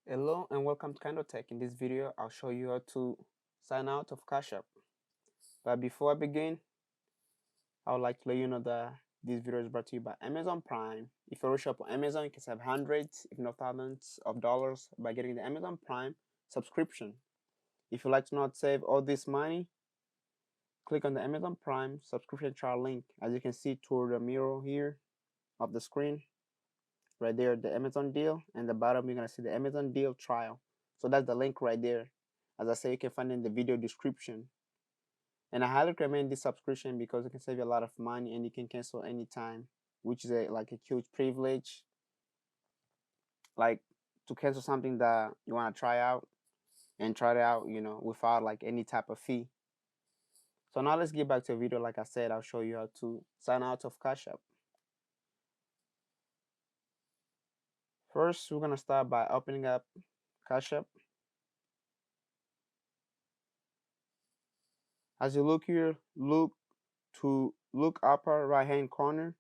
Hello and welcome to KahindoTech. In this video, I'll show you how to sign out of CashApp. But before I begin, I would like to let you know that this video is brought to you by Amazon Prime. If you shop on Amazon, you can save hundreds, if not thousands of dollars by getting the Amazon Prime subscription. If you'd like to not save all this money, click on the Amazon Prime subscription trial link. As you can see toward the mirror here of the screen, right there, the Amazon deal, and the bottom you're gonna see the Amazon deal trial. So that's the link right there. As I say, you can find it in the video description. And I highly recommend this subscription because it can save you a lot of money and you can cancel anytime, which is like a huge privilege. Like to cancel something that you want to try out and try it out, without like any type of fee. So now let's get back to the video. Like I said, I'll show you how to sign out of CashApp. First, we're gonna start by opening up CashApp. As you look here, look upper right hand corner.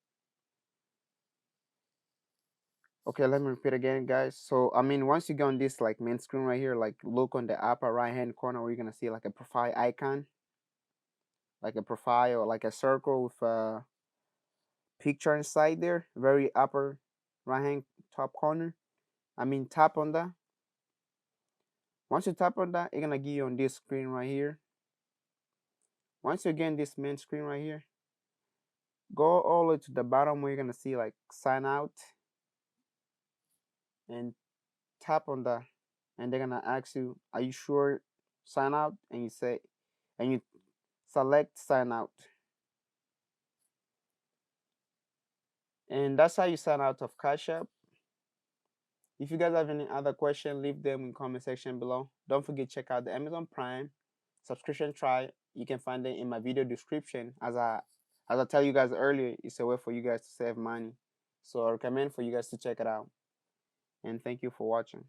Okay, let me repeat again, guys. So once you go on this like main screen right here, like look on the upper right hand corner where you're gonna see like a profile icon, like a profile or like a circle with a picture inside there, very upper right hand top corner. Tap on that. Once you tap on that, it's gonna give you on this screen right here. Once you get in this main screen right here, go all the way to the bottom where you're gonna see like sign out and tap on that, and they're gonna ask you, are you sure sign out? And you say, and you select sign out, and that's how you sign out of CashApp. If you guys have any other question, leave them in the comment section below. Don't forget to check out the Amazon Prime subscription trial. You can find it in my video description. As I tell you guys earlier, it's a way for you guys to save money, so I recommend for you guys to check it out. And thank you for watching.